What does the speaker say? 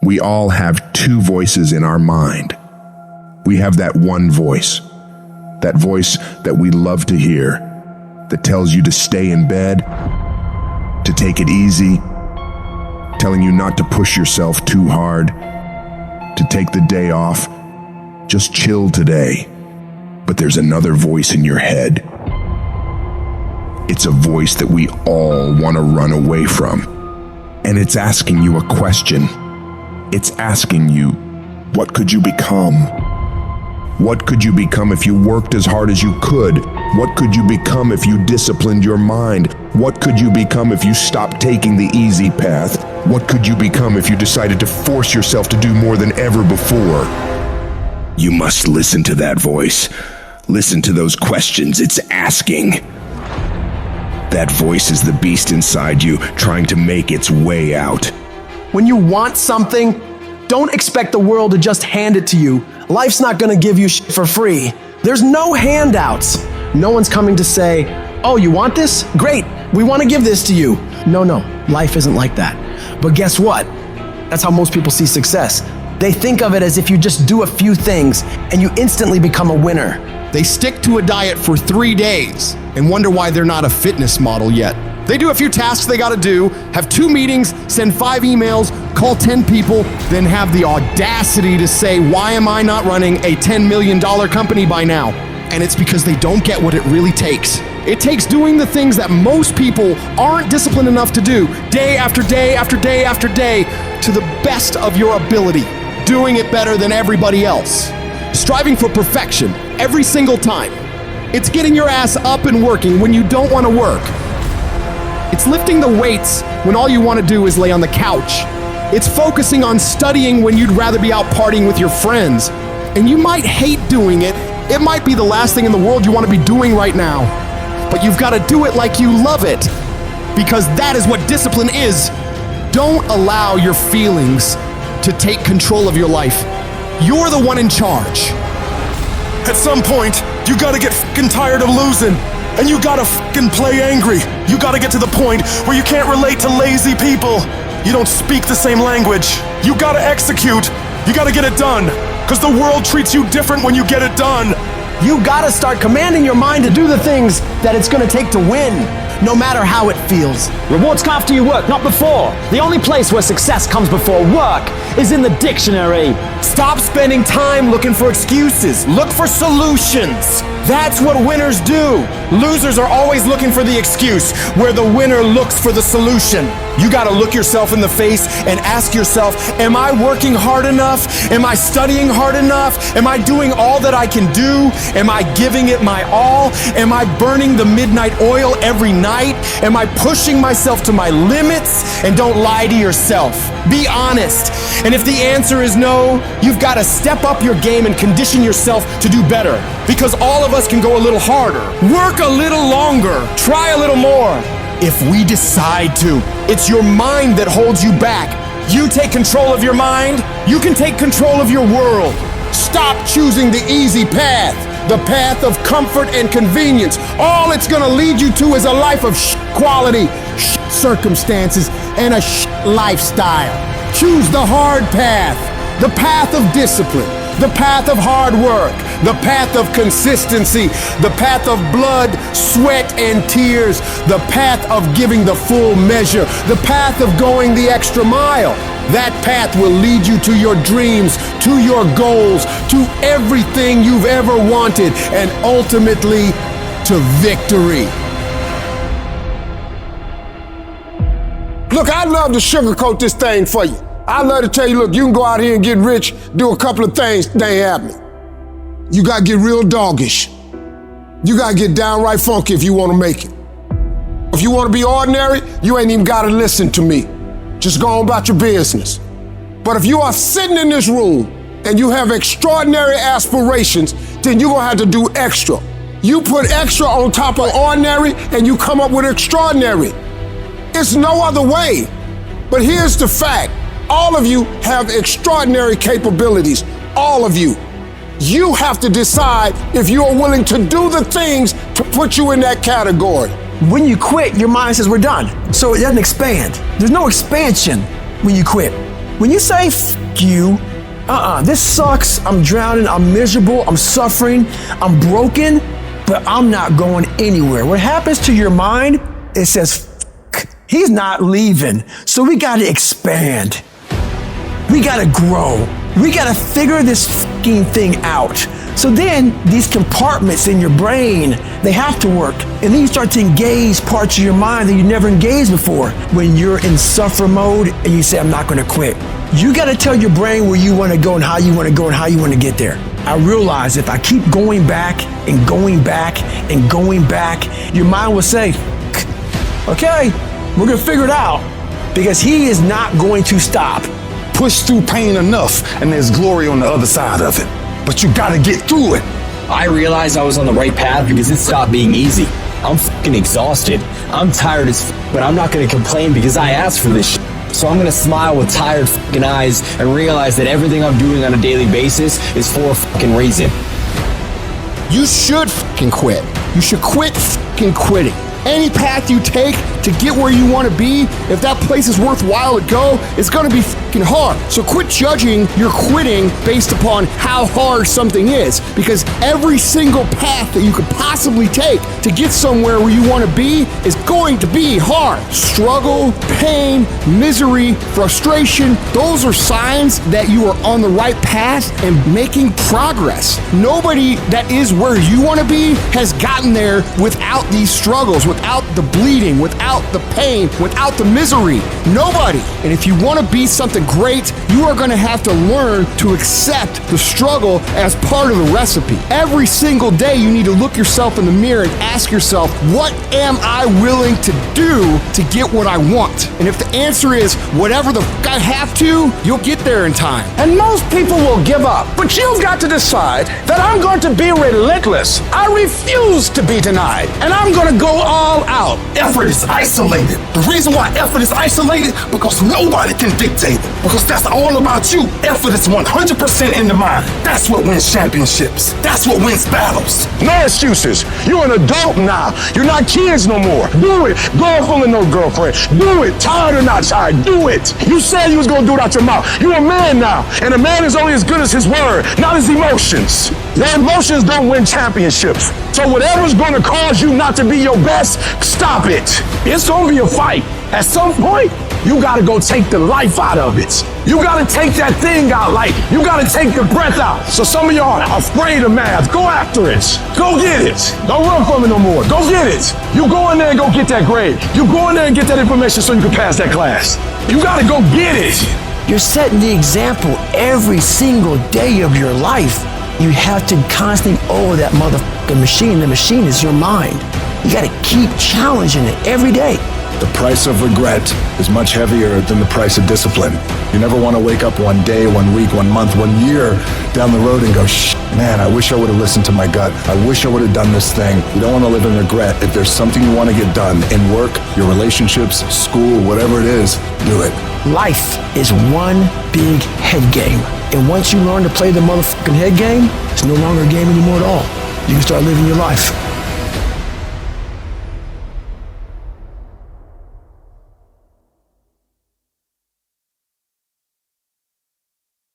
We all have two voices in our mind. We have that one voice, that voice that we love to hear, that tells you to stay in bed, to take it easy, telling you not to push yourself too hard, to take the day off, just chill today. But there's another voice in your head. It's a voice that we all want to run away from. And it's asking you a question. It's asking you, what could you become? What could you become if you worked as hard as you could? What could you become if you disciplined your mind? What could you become if you stopped taking the easy path? What could you become if you decided to force yourself to do more than ever before? You must listen to that voice. Listen to those questions it's asking. That voice is the beast inside you, trying to make its way out. When you want something, don't expect the world to just hand it to you. Life's not gonna give you shit for free. There's no handouts. No one's coming to say, oh, you want this? Great, we want to give this to you. No, life isn't like that. But guess what? That's how most people see success. They think of it as if you just do a few things and you instantly become a winner. They stick to a diet for 3 days and wonder why they're not a fitness model yet. They do a few tasks they gotta do, have 2 meetings, send 5 emails, call 10 people, then have the audacity to say, why am I not running a $10 million company by now? And it's because they don't get what it really takes. It takes doing the things that most people aren't disciplined enough to do, day after day after day after day, to the best of your ability, doing it better than everybody else. Striving for perfection every single time. It's getting your ass up and working when you don't want to work. It's lifting the weights when all you want to do is lay on the couch. It's focusing on studying when you'd rather be out partying with your friends. And you might hate doing it. It might be the last thing in the world you want to be doing right now. But you've got to do it like you love it. Because that is what discipline is. Don't allow your feelings to take control of your life. You're the one in charge. At some point, you gotta get fucking tired of losing. And you gotta fucking play angry. You gotta get to the point where you can't relate to lazy people. You don't speak the same language. You gotta execute. You gotta get it done. Cause the world treats you different when you get it done. You gotta start commanding your mind to do the things that it's gonna take to win, no matter how it feels. Rewards come after you work, not before. The only place where success comes before work is in the dictionary. Stop spending time looking for excuses. Look for solutions. That's what winners do. Losers are always looking for the excuse, where the winner looks for the solution. You gotta look yourself in the face and ask yourself, am I working hard enough? Am I studying hard enough? Am I doing all that I can do? Am I giving it my all? Am I burning the midnight oil every night? Am I pushing myself to my limits? And don't lie to yourself. Be honest. And if the answer is no, you've got to step up your game and condition yourself to do better. Because all of us can go a little harder, work a little longer, try a little more. If we decide to, it's your mind that holds you back. You take control of your mind, you can take control of your world. Stop choosing the easy path, the path of comfort and convenience. All it's gonna lead you to is a life of quality, circumstances, and a lifestyle. Choose the hard path, the path of discipline, the path of hard work, the path of consistency, the path of blood, sweat, and tears, the path of giving the full measure, the path of going the extra mile. That path will lead you to your dreams, to your goals, to everything you've ever wanted, and ultimately to victory. Look, I'd love to sugarcoat this thing for you. I'd love to tell you, look, you can go out here and get rich, do a couple of things, they ain't happening. You gotta get real doggish. You gotta get downright funky if you wanna make it. If you wanna be ordinary, you ain't even gotta listen to me. Just go on about your business. But if you are sitting in this room and you have extraordinary aspirations, then you're gonna have to do extra. You put extra on top of ordinary and you come up with extraordinary. It's no other way. But here's the fact. All of you have extraordinary capabilities. All of you. You have to decide if you are willing to do the things to put you in that category. When you quit, your mind says we're done. So it doesn't expand. There's no expansion when you quit. When you say f you, this sucks, I'm drowning, I'm miserable, I'm suffering, I'm broken, but I'm not going anywhere. What happens to your mind, it says, he's not leaving. So we gotta expand. We gotta grow. We gotta figure this fucking thing out. So then these compartments in your brain, they have to work. And then you start to engage parts of your mind that you never engaged before. When you're in suffer mode and you say, I'm not gonna quit. You gotta tell your brain where you wanna go and how you wanna go and how you wanna get there. I realize if I keep going back and going back and going back, your mind will say, okay, we're gonna figure it out, because he is not going to stop. Push through pain enough, and there's glory on the other side of it. But you gotta get through it. I realized I was on the right path because it stopped being easy. I'm fucking exhausted. I'm tired as but I'm not gonna complain because I asked for this shit. So I'm gonna smile with tired fucking eyes and realize that everything I'm doing on a daily basis is for a fucking reason. You should fucking quit. You should quit fucking quitting. Any path you take to get where you want to be, if that place is worthwhile to go, it's gonna be fucking hard. So quit judging your quitting based upon how hard something is, because every single path that you could possibly take to get somewhere where you want to be is going to be hard. Struggle, pain, misery, frustration, those are signs that you are on the right path and making progress. Nobody that is where you want to be has gotten there without these struggles, without the bleeding, without the pain, without the misery. Nobody. And if you want to be something great, you are going to have to learn to accept the struggle as part of the recipe. Every single day you need to look yourself in the mirror and ask yourself, what am I willing to do to get what I want? And if the answer is whatever the fuck I have to, you'll get there in time. And most people will give up. But you've got to decide that I'm going to be relentless. I refuse to be denied. And I'm going to go all out. Effort is isolated. The reason why effort is isolated, because nobody can dictate it. Because that's all about you. Effort is 100% in the mind. That's what wins championships. That's what wins battles. No excuses. You're an adult now. You're not kids no more. Do it. Girlfriend or no girlfriend. Do it. Tired or not tired. Do it. You said you was going to do it out your mouth. You're a man now. And a man is only as good as his word, not his emotions. Your emotions don't win championships. So whatever's going to cause you not to be your best, stop it. It's going to be a fight. At some point, you got to go take the life out of it. You got to take that thing out, like you got to take the breath out. So some of y'all are afraid of math. Go after it. Go get it. Don't run from it no more. Go get it. You go in there and go get that grade. You go in there and get that information so you can pass that class. You got to go get it. You're setting the example every single day of your life. You have to constantly owe that motherfucking machine. The machine is your mind. You gotta keep challenging it every day. The price of regret is much heavier than the price of discipline. You never want to wake up one day, 1 week, 1 month, 1 year down the road and go, man, I wish I would have listened to my gut. I wish I would have done this thing. You don't want to live in regret. If there's something you want to get done in work, your relationships, school, whatever it is, do it. Life is one big head game. And once you learn to play the motherfucking head game, it's no longer a game anymore at all. You can start living your life.